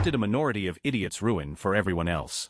What did a minority of idiots ruin for everyone else?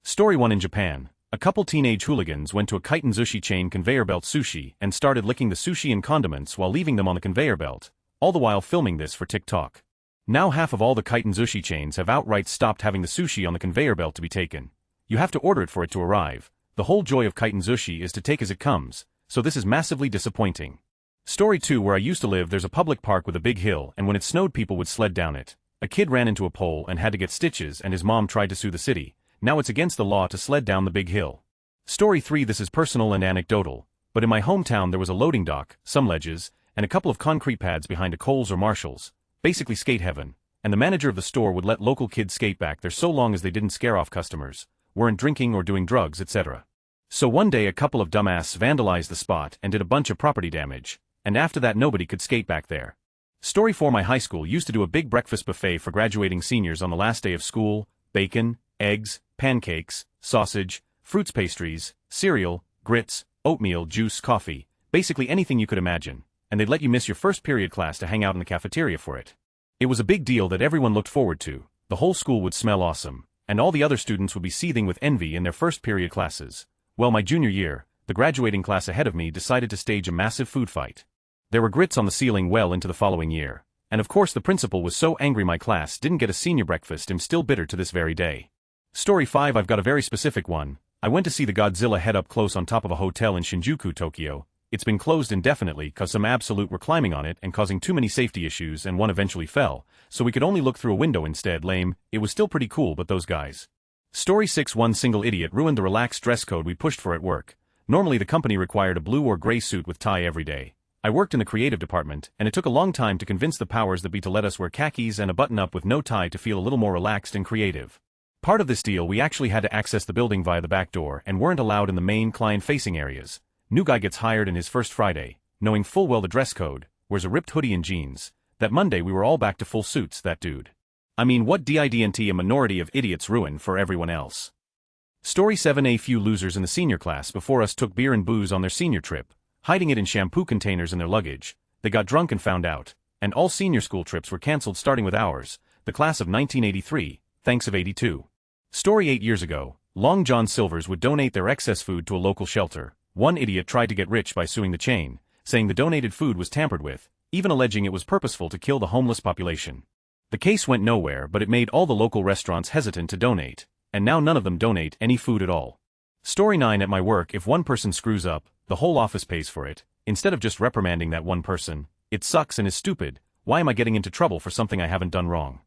Story 1. In Japan, a couple teenage hooligans went to a kaiten sushi chain conveyor belt sushi and started licking the sushi and condiments while leaving them on the conveyor belt, all the while filming this for TikTok. Now half of all the kaiten sushi chains have outright stopped having the sushi on the conveyor belt to be taken. You have to order it for it to arrive. The whole joy of kaiten sushi is to take as it comes, so this is massively disappointing. Story 2. Where I used to live, there's a public park with a big hill, and when it snowed people would sled down it. A kid ran into a pole and had to get stitches, and his mom tried to sue the city. Now it's against the law to sled down the big hill. Story 3. This is personal and anecdotal, but in my hometown there was a loading dock, some ledges, and a couple of concrete pads behind a Kohl's or Marshall's, basically skate heaven, and the manager of the store would let local kids skate back there so long as they didn't scare off customers, weren't drinking or doing drugs, etc. So one day a couple of dumbasses vandalized the spot and did a bunch of property damage, and after that nobody could skate back there. Story 4. My high school used to do a big breakfast buffet for graduating seniors on the last day of school: bacon, eggs, pancakes, sausage, fruits, pastries, cereal, grits, oatmeal, juice, coffee, basically anything you could imagine, and they'd let you miss your first period class to hang out in the cafeteria for it. It was a big deal that everyone looked forward to. The whole school would smell awesome, and all the other students would be seething with envy in their first period classes. Well, my junior year, the graduating class ahead of me decided to stage a massive food fight. There were grits on the ceiling well into the following year, and of course the principal was so angry my class didn't get a senior breakfast. I'm still bitter to this very day. Story 5. I've got a very specific one. I went to see the Godzilla head up close on top of a hotel in Shinjuku, Tokyo. It's been closed indefinitely cause some absolute were climbing on it and causing too many safety issues, and one eventually fell, so we could only look through a window instead. Lame. It was still pretty cool, but those guys. Story 6. One single idiot ruined the relaxed dress code we pushed for at work. Normally the company required a blue or gray suit with tie every day. I worked in the creative department, and it took a long time to convince the powers that be to let us wear khakis and a button-up with no tie to feel a little more relaxed and creative. Part of this deal, we actually had to access the building via the back door and weren't allowed in the main client-facing areas. New guy gets hired in his first Friday, knowing full well the dress code, wears a ripped hoodie and jeans. That Monday we were all back to full suits. That dude. I mean, what didn't a minority of idiots ruin for everyone else? Story 7. A few losers in the senior class before us took beer and booze on their senior trip, hiding it in shampoo containers in their luggage. They got drunk and found out, and all senior school trips were cancelled starting with ours, the class of 1983, thanks of 82. Story 8. Years ago, Long John Silver's would donate their excess food to a local shelter. One idiot tried to get rich by suing the chain, saying the donated food was tampered with, even alleging it was purposeful to kill the homeless population. The case went nowhere, but it made all the local restaurants hesitant to donate, and now none of them donate any food at all. Story 9. At my work, if one person screws up, the whole office pays for it, instead of just reprimanding that one person. It sucks and is stupid. Why am I getting into trouble for something I haven't done wrong?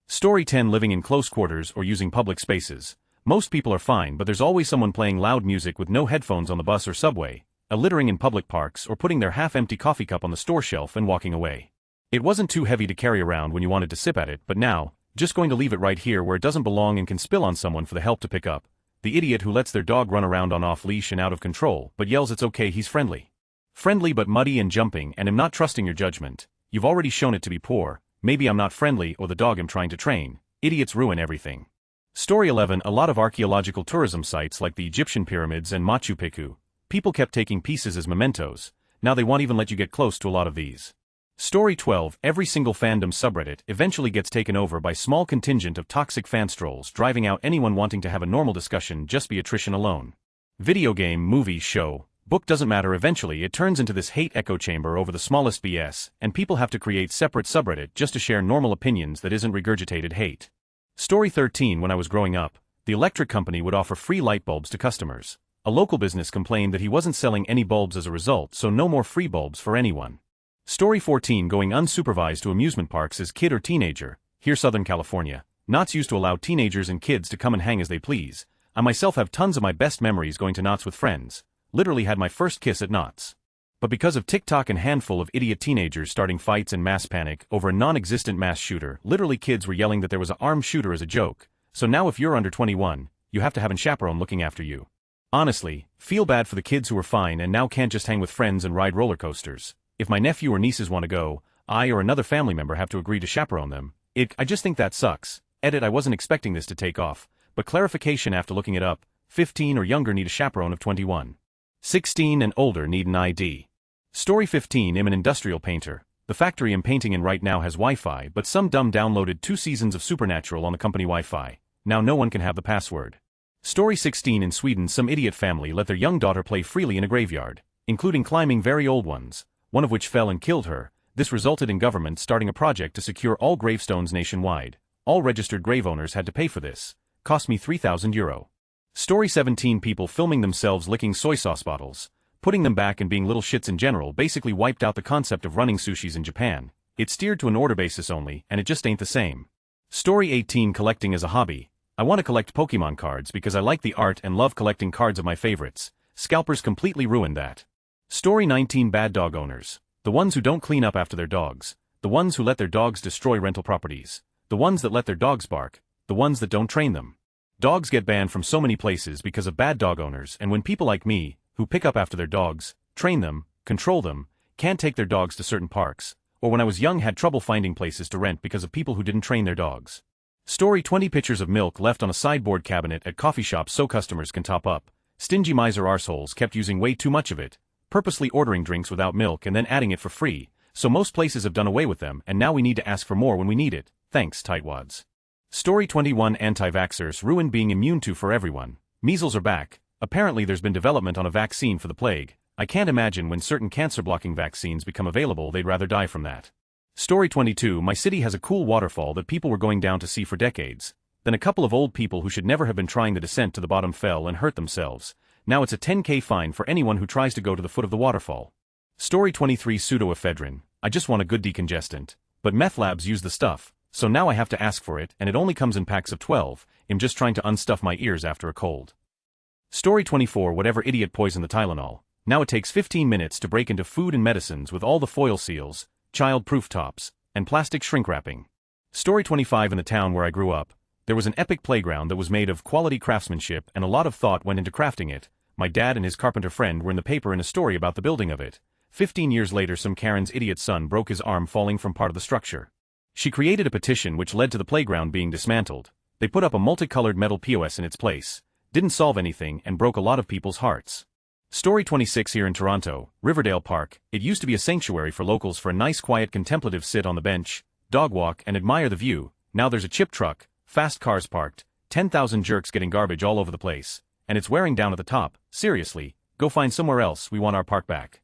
Story 10. Living in close quarters or using public spaces. Most people are fine, but there's always someone playing loud music with no headphones on the bus or subway, littering in public parks, or putting their half-empty coffee cup on the store shelf and walking away. It wasn't too heavy to carry around when you wanted to sip at it, but now, just going to leave it right here where it doesn't belong and can spill on someone for the help to pick up. The idiot who lets their dog run around on off-leash and out of control, but yells it's okay, he's friendly. Friendly but muddy and jumping, and am not trusting your judgment. You've already shown it to be poor. Maybe I'm not friendly or the dog I'm trying to train. Idiots ruin everything. Story 11. A lot of archaeological tourism sites like the Egyptian pyramids and Machu Picchu, people kept taking pieces as mementos. Now they won't even let you get close to a lot of these. Story 12. Every single fandom subreddit eventually gets taken over by small contingent of toxic fanstrolls driving out anyone wanting to have a normal discussion, just be attrition alone. Video game, movie, show, book, doesn't matter, eventually it turns into this hate echo chamber over the smallest BS, and people have to create separate subreddit just to share normal opinions that isn't regurgitated hate. Story 13. When I was growing up, the electric company would offer free light bulbs to customers. A local business complained that he wasn't selling any bulbs as a result, so no more free bulbs for anyone. Story 14. Going unsupervised to amusement parks as kid or teenager. Here, Southern California, Knott's used to allow teenagers and kids to come and hang as they please. I myself have tons of my best memories going to Knott's with friends. Literally had my first kiss at Knott's. But because of TikTok and handful of idiot teenagers starting fights and mass panic over a non-existent mass shooter, literally kids were yelling that there was an armed shooter as a joke. So now if you're under 21, you have to have a chaperone looking after you. Honestly, feel bad for the kids who were fine and now can't just hang with friends and ride roller coasters. If my nephew or nieces want to go, I or another family member have to agree to chaperone them. I just think that sucks. Edit. I wasn't expecting this to take off, but clarification after looking it up: 15 or younger need a chaperone of 21. 16 and older need an ID. Story 15. I'm an industrial painter. The factory I'm painting in right now has Wi-Fi, but some dumb downloaded 2 seasons of Supernatural on the company Wi-Fi. Now no one can have the password. Story 16 in Sweden, some idiot family let their young daughter play freely in a graveyard, including climbing very old ones, one of which fell and killed her. This resulted in government starting a project to secure all gravestones nationwide. All registered grave owners had to pay for this. Cost me €3,000. Story 17 people filming themselves licking soy sauce bottles, putting them back and being little shits in general basically wiped out the concept of running sushis in Japan. It's steered to an order basis only, and it just ain't the same. Story 18 collecting as a hobby. I want to collect Pokemon cards because I like the art and love collecting cards of my favorites. Scalpers completely ruined that. Story 19 bad dog owners. The ones who don't clean up after their dogs. The ones who let their dogs destroy rental properties. The ones that let their dogs bark. The ones that don't train them. Dogs get banned from so many places because of bad dog owners, and when people like me, who pick up after their dogs, train them, control them, can't take their dogs to certain parks, or when I was young had trouble finding places to rent because of people who didn't train their dogs. Story 20 pitchers of milk left on a sideboard cabinet at coffee shops so customers can top up. Stingy miser arseholes kept using way too much of it, purposely ordering drinks without milk and then adding it for free, so most places have done away with them and now we need to ask for more when we need it. Thanks, tightwads. Story 21 anti-vaxxers ruin being immune to for everyone. Measles are back. Apparently there's been development on a vaccine for the plague. I can't imagine when certain cancer-blocking vaccines become available they'd rather die from that. Story 22 my city has a cool waterfall that people were going down to see for decades. Then a couple of old people who should never have been trying the descent to the bottom fell and hurt themselves. Now it's a 10K fine for anyone who tries to go to the foot of the waterfall. Story 23 pseudoephedrine. I just want a good decongestant. But meth labs use the stuff, so now I have to ask for it and it only comes in packs of 12. I'm just trying to unstuff my ears after a cold. Story 24 whatever idiot poisoned the Tylenol. Now it takes 15 minutes to break into food and medicines with all the foil seals, child-proof tops, and plastic shrink wrapping. Story 25 in the town where I grew up, there was an epic playground that was made of quality craftsmanship and a lot of thought went into crafting it. My dad and his carpenter friend were in the paper in a story about the building of it. 15 years later some Karen's idiot son broke his arm falling from part of the structure. She created a petition which led to the playground being dismantled. They put up a multicolored metal POS in its place. Didn't solve anything and broke a lot of people's hearts. Story 26 here in Toronto, Riverdale Park. It used to be a sanctuary for locals for a nice quiet contemplative sit on the bench, dog walk and admire the view. Now there's a chip truck, fast cars parked, 10,000 jerks getting garbage all over the place, and it's wearing down at the top. Seriously, go find somewhere else, we want our park back.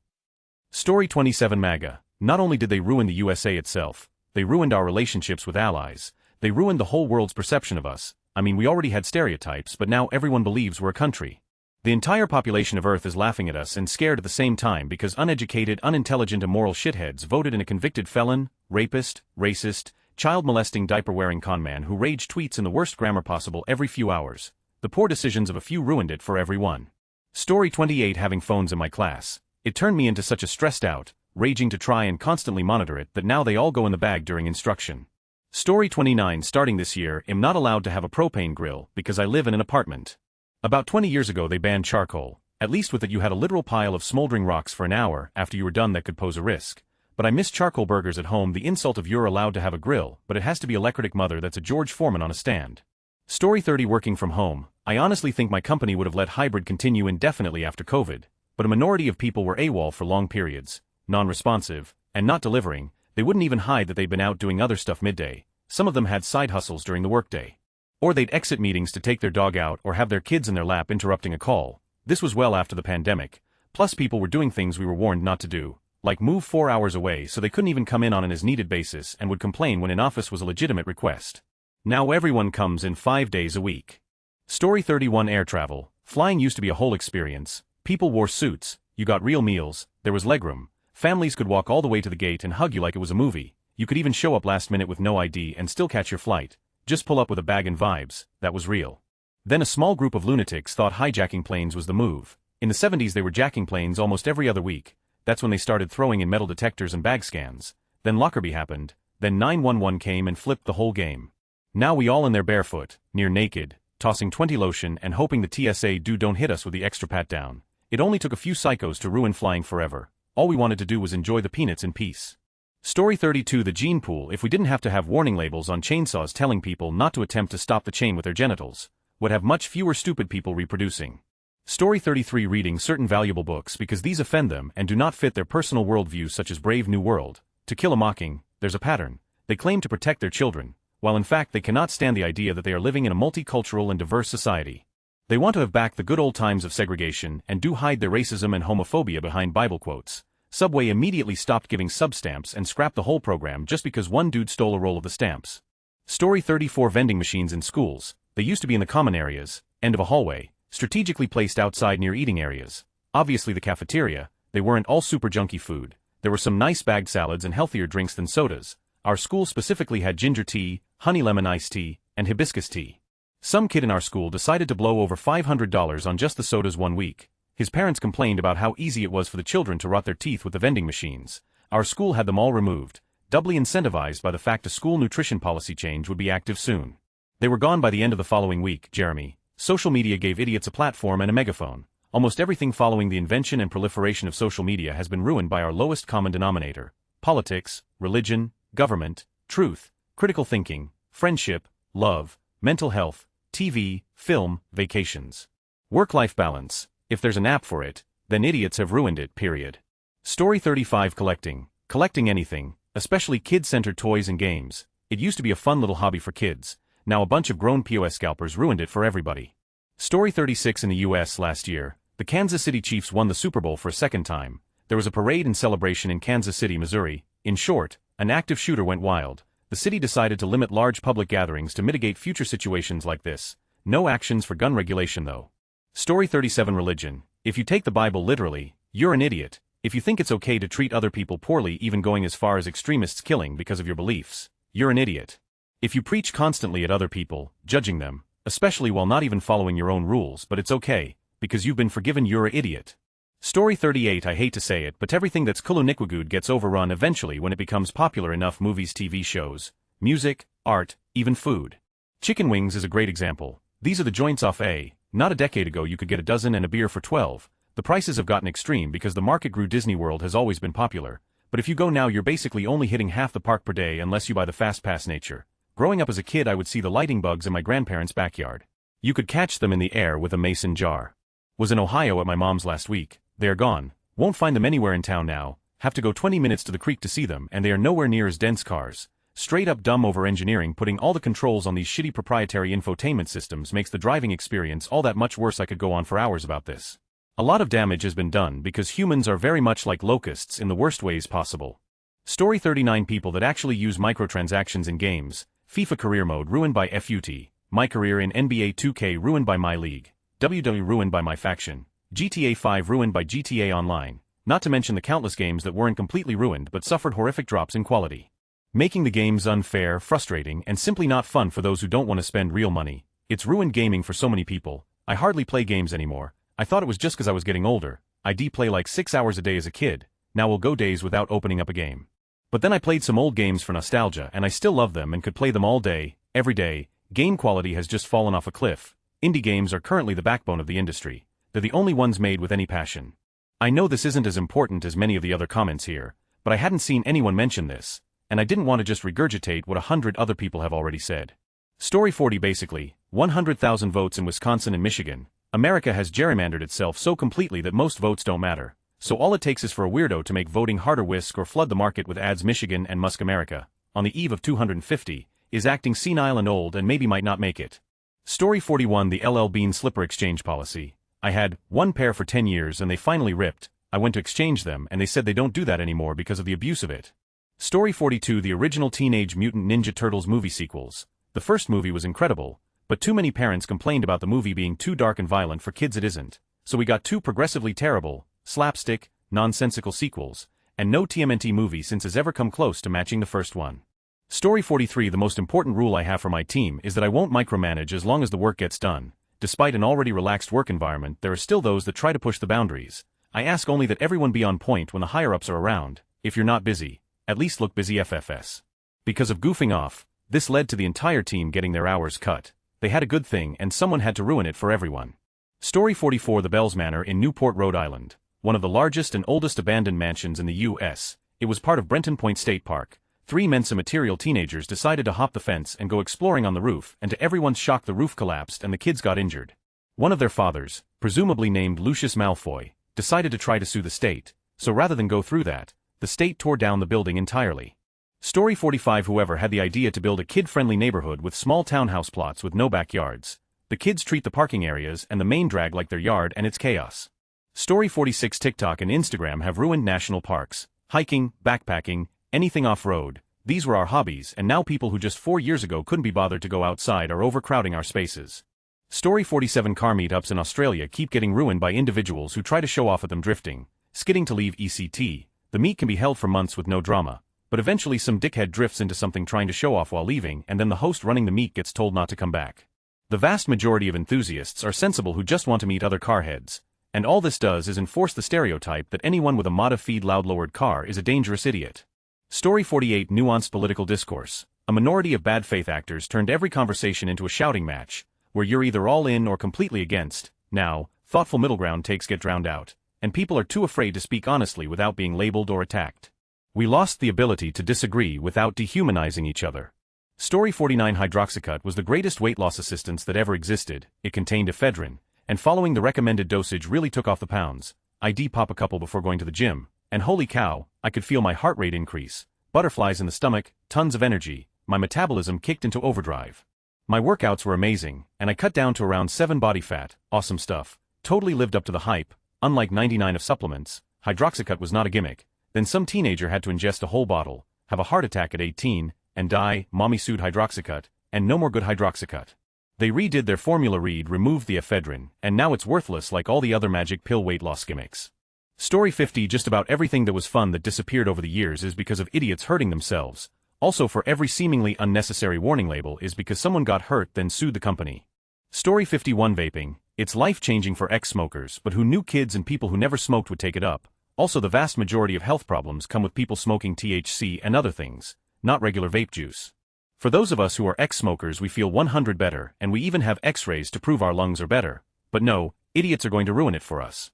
Story 27 MAGA. Not only did they ruin the USA itself, they ruined our relationships with allies. They ruined the whole world's perception of us. I mean, we already had stereotypes, but now everyone believes we're a country. The entire population of Earth is laughing at us and scared at the same time because uneducated, unintelligent, immoral shitheads voted in a convicted felon, rapist, racist, child-molesting, diaper-wearing conman who rage tweets in the worst grammar possible every few hours. The poor decisions of a few ruined it for everyone. Story 28 having phones in my class. It turned me into such a stressed out, raging to try and constantly monitor it that now they all go in the bag during instruction. Story 29 starting this year, I'm not allowed to have a propane grill because I live in an apartment. About 20 years ago they banned charcoal. At least with it you had a literal pile of smoldering rocks for an hour after you were done that could pose a risk. But I miss charcoal burgers at home. The insult of you're allowed to have a grill, but it has to be electric mother that's a George Foreman on a stand. Story 30 working from home. I honestly think my company would have let hybrid continue indefinitely after COVID, but a minority of people were AWOL for long periods, non-responsive, and not delivering. They wouldn't even hide that they'd been out doing other stuff midday. Some of them had side hustles during the workday. Or they'd exit meetings to take their dog out or have their kids in their lap interrupting a call. This was well after the pandemic. Plus people were doing things we were warned not to do, like move 4 hours away so they couldn't even come in on an as-needed basis and would complain when in office was a legitimate request. Now everyone comes in 5 days a week. Story 31 air travel. Flying used to be a whole experience. People wore suits, you got real meals, there was legroom, families could walk all the way to the gate and hug you like it was a movie. You could even show up last minute with no ID and still catch your flight. Just pull up with a bag and vibes, that was real. Then a small group of lunatics thought hijacking planes was the move. In the 70s they were jacking planes almost every other week. That's when they started throwing in metal detectors and bag scans. Then Lockerbie happened, then 911 came and flipped the whole game. Now we all in there barefoot, near naked, tossing 20 lotion and hoping the TSA don't hit us with the extra pat down. It only took a few psychos to ruin flying forever. All we wanted to do was enjoy the peanuts in peace. Story 32 the gene pool. If we didn't have to have warning labels on chainsaws telling people not to attempt to stop the chain with their genitals, would have much fewer stupid people reproducing. Story 33 reading certain valuable books because these offend them and do not fit their personal worldview such as Brave New World, To Kill a Mocking, there's a pattern. They claim to protect their children, while in fact they cannot stand the idea that they are living in a multicultural and diverse society. They want to have back the good old times of segregation and do hide their racism and homophobia behind Bible quotes. Subway immediately stopped giving sub-stamps and scrapped the whole program just because one dude stole a roll of the stamps. Story 34 Vending machines in schools. They used to be in the common areas, end of a hallway, strategically placed outside near eating areas. Obviously the cafeteria, they weren't all super junky food. There were some nice bagged salads and healthier drinks than sodas. Our school specifically had ginger tea, honey lemon iced tea, and hibiscus tea. Some kid in our school decided to blow over $500 on just the sodas one week. His parents complained about how easy it was for the children to rot their teeth with the vending machines. Our school had them all removed, doubly incentivized by the fact a school nutrition policy change would be active soon. They were gone by the end of the following week. Jeremy. Social media gave idiots a platform and a megaphone. Almost everything following the invention and proliferation of social media has been ruined by our lowest common denominator. Politics, religion, government, truth, critical thinking, friendship, love, mental health, TV, film, vacations. Work-life balance. If there's an app for it, then idiots have ruined it, period. Story 35 Collecting. Collecting anything, especially kid-centered toys and games. It used to be a fun little hobby for kids. Now a bunch of grown POS scalpers ruined it for everybody. Story 36 In the US last year, the Kansas City Chiefs won the Super Bowl for a second time. There was a parade and celebration in Kansas City, Missouri. In short, an active shooter went wild. The city decided to limit large public gatherings to mitigate future situations like this. No actions for gun regulation though. Story 37 Religion. If you take the Bible literally, you're an idiot. If you think it's okay to treat other people poorly, even going as far as extremists killing because of your beliefs, you're an idiot. If you preach constantly at other people, judging them, especially while not even following your own rules, but it's okay, because you've been forgiven, you're an idiot. Story 38 I hate to say it, but everything that's Kulunikwagud gets overrun eventually when it becomes popular enough. Movies, TV shows, music, art, even food. Chicken wings is a great example. These are the joints off A. Not a decade ago you could get a dozen and a beer for $12. The prices have gotten extreme because the market grew. Disney World has always been popular, but if you go now you're basically only hitting half the park per day unless you buy the fast pass. Nature. Growing up as a kid I would see the lighting bugs in my grandparents' backyard. You could catch them in the air with a mason jar. Was in Ohio at my mom's last week. They are gone. Won't find them anywhere in town now. Have to go 20 minutes to the creek to see them, and they are nowhere near as dense cars. Straight up dumb over-engineering. Putting all the controls on these shitty proprietary infotainment systems makes the driving experience all that much worse. I could go on for hours about this. A lot of damage has been done because humans are very much like locusts in the worst ways possible. Story 39 People that actually use microtransactions in games. FIFA career mode ruined by FUT. My career in NBA 2K ruined by my league. WWE ruined by my faction. GTA 5 ruined by GTA Online. Not to mention the countless games that weren't completely ruined but suffered horrific drops in quality. Making the games unfair, frustrating, and simply not fun for those who don't want to spend real money. It's ruined gaming for so many people. I hardly play games anymore. I thought it was just because I was getting older. I play like 6 hours a day as a kid. Now will go days without opening up a game. But then I played some old games for nostalgia and I still love them and could play them all day, every day. Game quality has just fallen off a cliff. Indie games are currently the backbone of the industry. They're the only ones made with any passion. I know this isn't as important as many of the other comments here, but I hadn't seen anyone mention this, and I didn't want to just regurgitate what 100 other people have already said. Story 40 Basically, 100,000 votes in Wisconsin and Michigan. America has gerrymandered itself so completely that most votes don't matter. So all it takes is for a weirdo to make voting harder, whisk or flood the market with ads. Michigan and Musk America, on the eve of 250, is acting senile and old and maybe might not make it. Story 41 The LL Bean Slipper Exchange Policy. I had one pair for 10 years and they finally ripped. I went to exchange them and they said they don't do that anymore because of the abuse of it. Story 42 The original Teenage Mutant Ninja Turtles movie sequels. The first movie was incredible, but too many parents complained about the movie being too dark and violent for kids. It isn't. So we got two progressively terrible, slapstick, nonsensical sequels, and no TMNT movie since has ever come close to matching the first one. Story 43 The most important rule I have for my team is that I won't micromanage as long as the work gets done. Despite an already relaxed work environment, there are still those that try to push the boundaries. I ask only that everyone be on point when the higher-ups are around. If you're not busy, at least look busy. FFS. Because of goofing off, this led to the entire team getting their hours cut. They had a good thing and someone had to ruin it for everyone. Story 44 The Bells Manor in Newport, Rhode Island. One of the largest and oldest abandoned mansions in the U.S. It was part of Brenton Point State Park. 3 Mensa material teenagers decided to hop the fence and go exploring on the roof, and to everyone's shock the roof collapsed and the kids got injured. One of their fathers, presumably named Lucius Malfoy, decided to try to sue the state, so rather than go through that, The state tore down the building entirely. Story 45. Whoever had the idea to build a kid-friendly neighborhood with small townhouse plots with no backyards. The kids treat the parking areas and the main drag like their yard, and it's chaos. Story 46. TikTok and Instagram have ruined national parks. Hiking, backpacking, anything off-road. These were our hobbies, and now people who just 4 years ago couldn't be bothered to go outside are overcrowding our spaces. Story 47. Car meetups in Australia keep getting ruined by individuals who try to show off at them drifting, skidding to leave ECT. The meet can be held for months with no drama, but eventually some dickhead drifts into something trying to show off while leaving, and then the host running the meet gets told not to come back. The vast majority of enthusiasts are sensible who just want to meet other car heads, and all this does is enforce the stereotype that anyone with a modified loud-lowered car is a dangerous idiot. Story 48. Nuanced political discourse. A minority of bad faith actors turned every conversation into a shouting match, where you're either all in or completely against. Now, thoughtful middle ground takes get drowned out, and people are too afraid to speak honestly without being labeled or attacked. We lost the ability to disagree without dehumanizing each other. Story 49. Hydroxycut was the greatest weight loss assistance that ever existed. It contained ephedrine, and following the recommended dosage really took off the pounds. I'd pop a couple before going to the gym, and holy cow, I could feel my heart rate increase, butterflies in the stomach, tons of energy, my metabolism kicked into overdrive. My workouts were amazing, and I cut down to around 7 body fat. Awesome stuff. Totally lived up to the hype. Unlike 99 of supplements, Hydroxycut was not a gimmick. Then some teenager had to ingest a whole bottle, have a heart attack at 18, and die. Mommy sued Hydroxycut, and no more good Hydroxycut. They redid their formula, removed the ephedrine, and now it's worthless like all the other magic pill weight loss gimmicks. Story 50. Just about everything that was fun that disappeared over the years is because of idiots hurting themselves. Also, for every seemingly unnecessary warning label is because someone got hurt then sued the company. Story 51. Vaping. It's life-changing for ex-smokers, but who knew kids and people who never smoked would take it up? Also, the vast majority of health problems come with people smoking THC and other things, not regular vape juice. For those of us who are ex-smokers, we feel 100 better, and we even have x-rays to prove our lungs are better. But no, idiots are going to ruin it for us.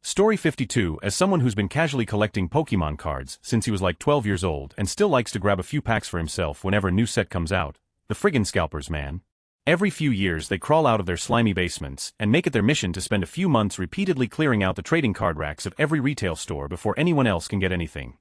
Story 52. As someone who's been casually collecting Pokemon cards since he was like 12 years old and still likes to grab a few packs for himself whenever a new set comes out, the friggin' scalpers, man. Every few years they crawl out of their slimy basements and make it their mission to spend a few months repeatedly clearing out the trading card racks of every retail store before anyone else can get anything.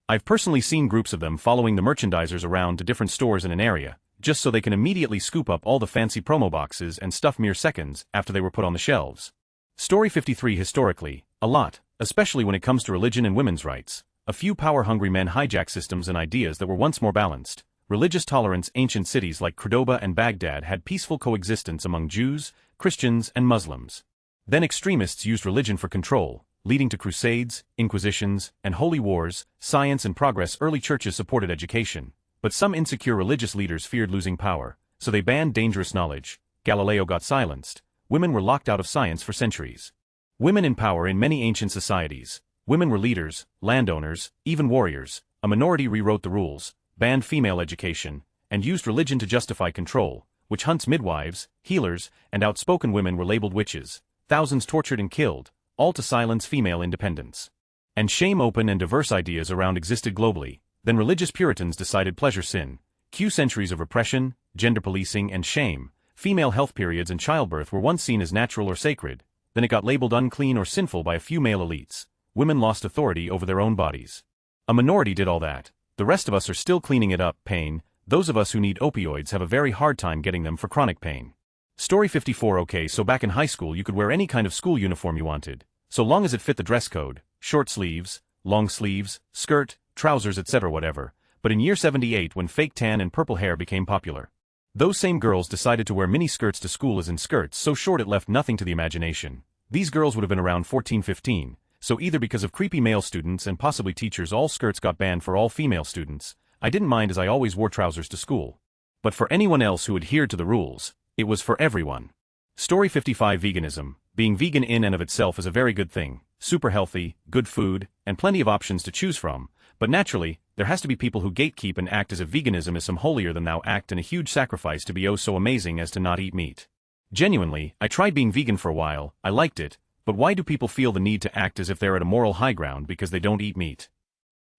I've personally seen groups of them following the merchandisers around to different stores in an area, just so they can immediately scoop up all the fancy promo boxes and stuff mere seconds after they were put on the shelves. Story 53. Historically, a lot, especially when it comes to religion and women's rights, a few power-hungry men hijack systems and ideas that were once more balanced. Religious tolerance. Ancient cities like Cordoba and Baghdad had peaceful coexistence among Jews, Christians, and Muslims. Then extremists used religion for control, leading to crusades, inquisitions, and holy wars. Science and progress. Early churches supported education, but some insecure religious leaders feared losing power, so they banned dangerous knowledge. Galileo got silenced. Women were locked out of science for centuries. Women in power. In many ancient societies, women were leaders, landowners, even warriors. A minority rewrote the rules, banned female education, and used religion to justify control. Witch hunts. Midwives, healers, and outspoken women were labeled witches. Thousands tortured and killed, all to silence female independence. And shame. Open and diverse ideas around existed globally. Then religious Puritans decided pleasure sin. Centuries of repression, gender policing, and shame. Female health. Periods and childbirth were once seen as natural or sacred, then it got labeled unclean or sinful by a few male elites. Women lost authority over their own bodies. A minority did all that. The rest of us are still cleaning it up. Pain. Those of us who need opioids have a very hard time getting them for chronic pain. Story 54. Okay, so back in high school you could wear any kind of school uniform you wanted, so long as it fit the dress code, short sleeves, long sleeves, skirt, trousers, etc. whatever. But in year 78, when fake tan and purple hair became popular, those same girls decided to wear mini skirts to school, as in skirts so short it left nothing to the imagination. These girls would have been around 14-15, so either because of creepy male students and possibly teachers, all skirts got banned for all female students. I didn't mind, as I always wore trousers to school. But for anyone else who adhered to the rules, it was for everyone. Story 55. Veganism. Being vegan in and of itself is a very good thing. Super healthy, good food, and plenty of options to choose from. But naturally, there has to be people who gatekeep and act as if veganism is some holier-than-thou act and a huge sacrifice to be oh so amazing as to not eat meat. Genuinely, I tried being vegan for a while, I liked it, but why do people feel the need to act as if they're at a moral high ground because they don't eat meat?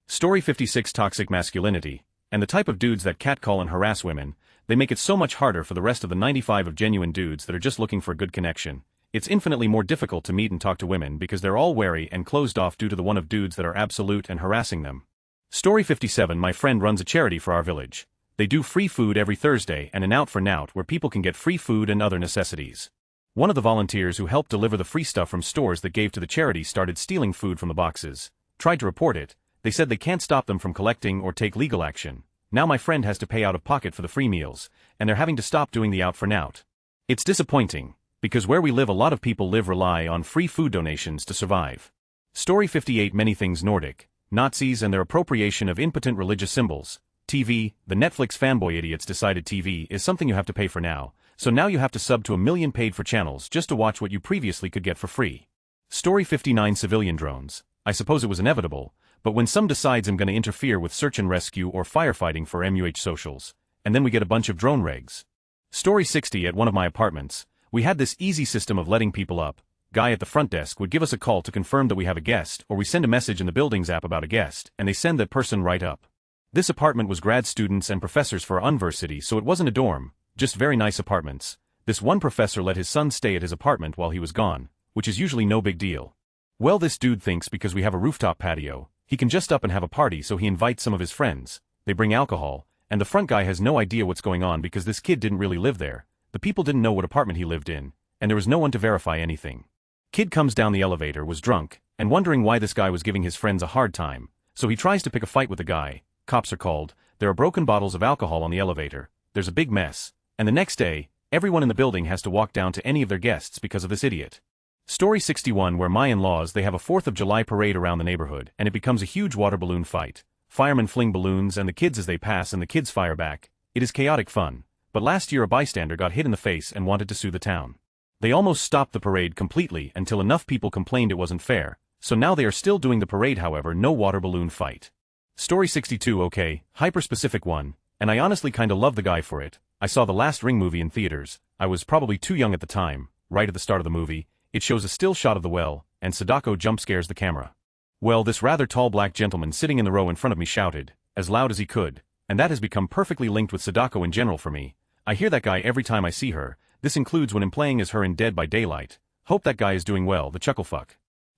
Story 56. Toxic masculinity. And the type of dudes that catcall and harass women, they make it so much harder for the rest of the 95 of genuine dudes that are just looking for a good connection. It's infinitely more difficult to meet and talk to women because they're all wary and closed off due to the one of dudes that are absolute and harassing them. Story 57. My friend runs a charity for our village. They do free food every Thursday and an out for nout where people can get free food and other necessities. One of the volunteers who helped deliver the free stuff from stores that gave to the charity started stealing food from the boxes. Tried to report it. They said they can't stop them from collecting or take legal action. Now my friend has to pay out of pocket for the free meals, and they're having to stop doing the out for nout. It's disappointing, because where we live a lot of people rely on free food donations to survive. Story 58. Many things Nordic. Nazis and their appropriation of impotent religious symbols. TV, the Netflix fanboy idiots decided TV is something you have to pay for now, so now you have to sub to 1 million paid for channels just to watch what you previously could get for free. Story 59. Civilian drones. I suppose it was inevitable, but when some decides I'm gonna interfere with search and rescue or firefighting for MUH socials, and then we get a bunch of drone regs. Story 60. At one of my apartments, we had this easy system of letting people up. Guy at the front desk would give us a call to confirm that we have a guest, or we send a message in the building's app about a guest, and they send that person right up. This apartment was grad students and professors for our university, so it wasn't a dorm, just very nice apartments. This one professor let his son stay at his apartment while he was gone, which is usually no big deal. Well, this dude thinks because we have a rooftop patio, he can just up and have a party, so he invites some of his friends. They bring alcohol, and the front guy has no idea what's going on because this kid didn't really live there. The people didn't know what apartment he lived in, and there was no one to verify anything. Kid comes down the elevator, was drunk, and wondering why this guy was giving his friends a hard time, so he tries to pick a fight with the guy. Cops are called, there are broken bottles of alcohol on the elevator, there's a big mess, and the next day, everyone in the building has to walk down to any of their guests because of this idiot. Story 61. Where my in-laws, they have a 4th of July parade around the neighborhood, and it becomes a huge water balloon fight. Firemen fling balloons and the kids as they pass and the kids fire back. It is chaotic fun, but last year a bystander got hit in the face and wanted to sue the town. They almost stopped the parade completely until enough people complained it wasn't fair, so now they are still doing the parade, however no water balloon fight. Story 62. Okay, hyper-specific one, and I honestly kinda love the guy for it. I saw the last Ring movie in theaters. I was probably too young at the time. Right at the start of the movie, it shows a still shot of the well, and Sadako jump scares the camera. Well, this rather tall black gentleman sitting in the row in front of me shouted, as loud as he could, and that has become perfectly linked with Sadako in general for me. I hear that guy every time I see her. This includes when I'm playing as her in Dead by Daylight. Hope that guy is doing well, the chucklefuck.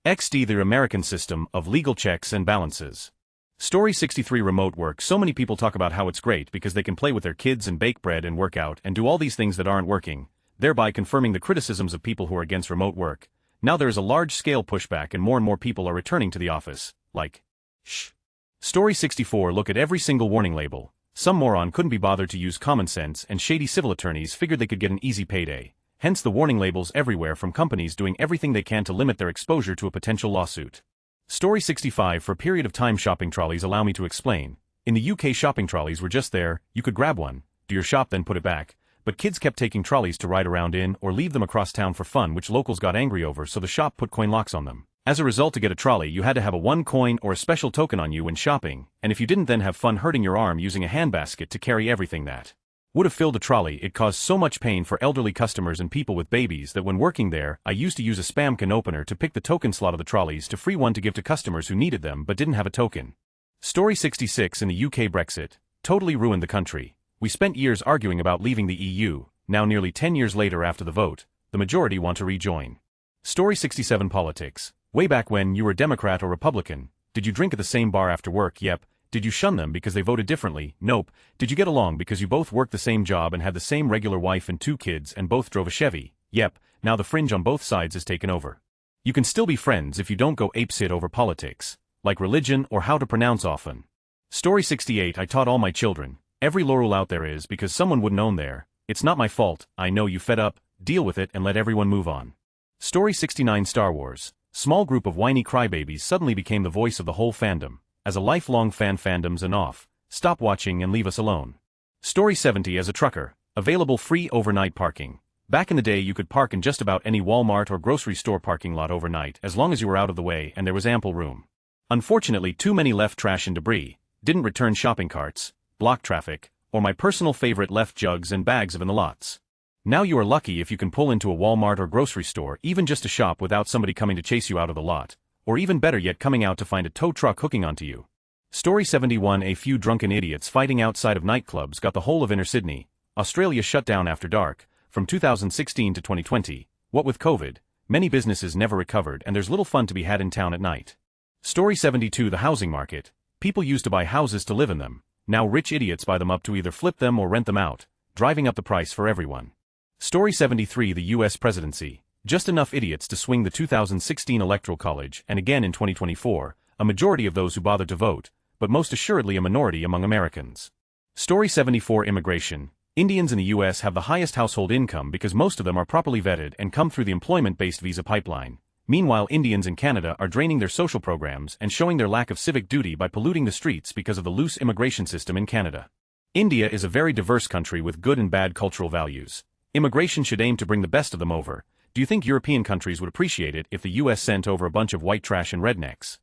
XD. The American system of legal checks and balances. Story 63. Remote work. So many people talk about how it's great because they can play with their kids and bake bread and work out and do all these things that aren't working, thereby confirming the criticisms of people who are against remote work. Now there is a large-scale pushback and more people are returning to the office. Like, shh. Story 64. Look at every single warning label. Some moron couldn't be bothered to use common sense and shady civil attorneys figured they could get an easy payday. Hence the warning labels everywhere from companies doing everything they can to limit their exposure to a potential lawsuit. Story 65. For a period of time, shopping trolleys. Allow me to explain. In the UK, shopping trolleys were just there, you could grab one, do your shop, then put it back. But kids kept taking trolleys to ride around in or leave them across town for fun, which locals got angry over, so the shop put coin locks on them. As a result, to get a trolley you had to have a 1 coin or a special token on you when shopping, and if you didn't, then have fun hurting your arm using a handbasket to carry everything that would have filled a trolley. It caused so much pain for elderly customers and people with babies that when working there, I used to use a spam can opener to pick the token slot of the trolleys to free one to give to customers who needed them but didn't have a token. Story 66. In the UK, Brexit totally ruined the country. We spent years arguing about leaving the EU. Now nearly 10 years later after the vote, the majority want to rejoin. Story 67. Politics. Way back when, you were Democrat or Republican. Did you drink at the same bar after work? Yep. Did you shun them because they voted differently? Nope. Did you get along because you both worked the same job and had the same regular wife and 2 kids and both drove a Chevy? Yep. Now the fringe on both sides is taken over. You can still be friends if you don't go apeshit over politics, like religion or how to pronounce often. Story 68. I taught all my children. Every law rule out there is because someone wouldn't own there. It's not my fault. I know you fed up. Deal with it and let everyone move on. Story 69. Star Wars. Small group of whiny crybabies suddenly became the voice of the whole fandom. As a lifelong fan, fandom's enough. Stop watching and leave us alone. Story 70. As a trucker, available free overnight parking. Back in the day, you could park in just about any Walmart or grocery store parking lot overnight as long as you were out of the way and there was ample room. Unfortunately, too many left trash and debris, didn't return shopping carts, blocked traffic, or my personal favorite, left jugs and bags of in the lots. Now you are lucky if you can pull into a Walmart or grocery store even just to shop without somebody coming to chase you out of the lot, or even better yet, coming out to find a tow truck hooking onto you. Story 71. A few drunken idiots fighting outside of nightclubs got the whole of inner Sydney, Australia shut down after dark, from 2016 to 2020. What with COVID, many businesses never recovered and there's little fun to be had in town at night. Story 72. The housing market. People used to buy houses to live in them. Now rich idiots buy them up to either flip them or rent them out, driving up the price for everyone. Story 73. The U.S. presidency. Just enough idiots to swing the 2016 Electoral College, and again in 2024, a majority of those who bothered to vote, but most assuredly a minority among Americans. Story 74. Immigration. Indians in the U.S. have the highest household income because most of them are properly vetted and come through the employment-based visa pipeline. Meanwhile, Indians in Canada are draining their social programs and showing their lack of civic duty by polluting the streets because of the loose immigration system in Canada. India is a very diverse country with good and bad cultural values. Immigration should aim to bring the best of them over. Do you think European countries would appreciate it if the US sent over a bunch of white trash and rednecks?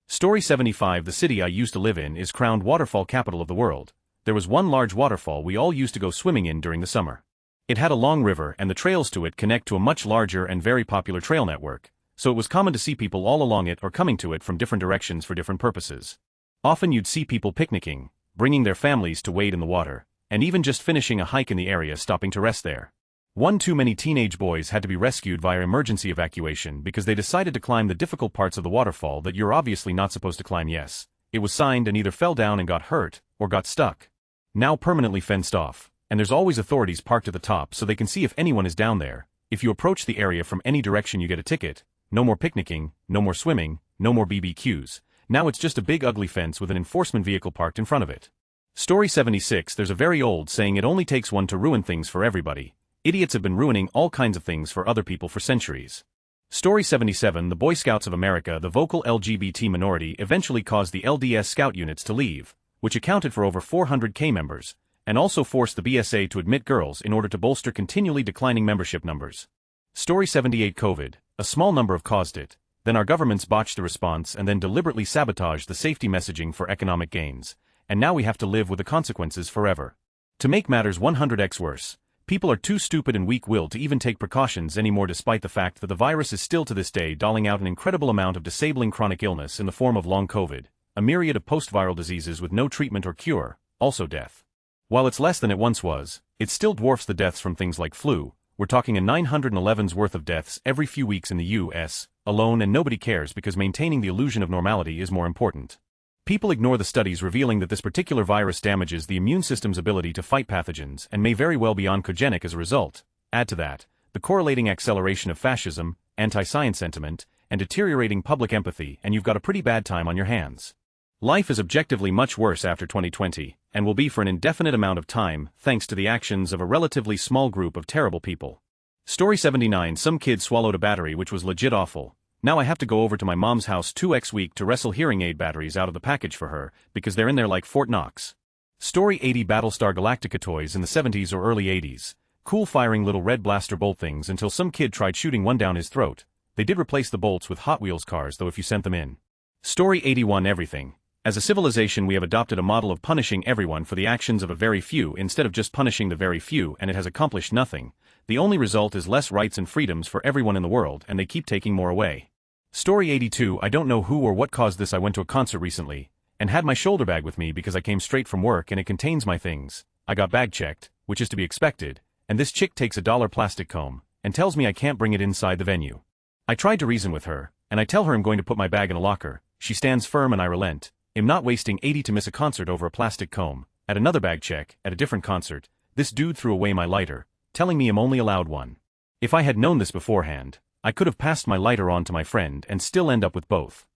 Story 75. The city I used to live in is crowned waterfall capital of the world. There was one large waterfall we all used to go swimming in during the summer. It had a long river and the trails to it connect to a much larger and very popular trail network, so it was common to see people all along it or coming to it from different directions for different purposes. Often you'd see people picnicking, bringing their families to wade in the water, and even just finishing a hike in the area stopping to rest there. One too many teenage boys had to be rescued via emergency evacuation because they decided to climb the difficult parts of the waterfall that you're obviously not supposed to climb. Yes, it was signed and either fell down and got hurt, or got stuck. Now permanently fenced off, and there's always authorities parked at the top so they can see if anyone is down there. If you approach the area from any direction you get a ticket. No more picnicking, no more swimming, no more BBQs. Now it's just a big ugly fence with an enforcement vehicle parked in front of it. Story 76. There's a very old saying, it only takes one to ruin things for everybody. Idiots have been ruining all kinds of things for other people for centuries. Story 77. The Boy Scouts of America, the vocal LGBT minority, eventually caused the LDS Scout units to leave, which accounted for over 400K members, and also forced the BSA to admit girls in order to bolster continually declining membership numbers. Story 78. COVID. A small number have caused it, then our governments botched the response and then deliberately sabotaged the safety messaging for economic gains, and now we have to live with the consequences forever. To make matters 100x worse, people are too stupid and weak-willed to even take precautions anymore, despite the fact that the virus is still to this day doling out an incredible amount of disabling chronic illness in the form of long COVID, a myriad of post-viral diseases with no treatment or cure, also death. While it's less than it once was, it still dwarfs the deaths from things like flu. We're talking a 911's worth of deaths every few weeks in the US alone, and nobody cares because maintaining the illusion of normality is more important. People ignore the studies revealing that this particular virus damages the immune system's ability to fight pathogens and may very well be oncogenic as a result. Add to that the correlating acceleration of fascism, anti-science sentiment, and deteriorating public empathy, and you've got a pretty bad time on your hands. Life is objectively much worse after 2020, and will be for an indefinite amount of time, thanks to the actions of a relatively small group of terrible people. Story 79. Some kid swallowed a battery which was legit awful. Now I have to go over to my mom's house 2x week to wrestle hearing aid batteries out of the package for her, because they're in there like Fort Knox. Story 80. Battlestar Galactica toys in the 70s or early 80s. Cool firing little red blaster bolt things until some kid tried shooting one down his throat. They did replace the bolts with Hot Wheels cars though if you sent them in. Story 81. Everything. As a civilization we have adopted a model of punishing everyone for the actions of a very few instead of just punishing the very few, and it has accomplished nothing. The only result is less rights and freedoms for everyone in the world, and they keep taking more away. Story 82. I don't know who or what caused this. I went to a concert recently, and had my shoulder bag with me because I came straight from work and it contains my things. I got bag checked, which is to be expected, and this chick takes a $1 plastic comb, and tells me I can't bring it inside the venue. I tried to reason with her, and I tell her I'm going to put my bag in a locker. She stands firm and I relent. I'm not wasting $80 to miss a concert over a plastic comb. At another bag check, at a different concert, this dude threw away my lighter, telling me I'm only allowed one. If I had known this beforehand, I could have passed my lighter on to my friend and still end up with both.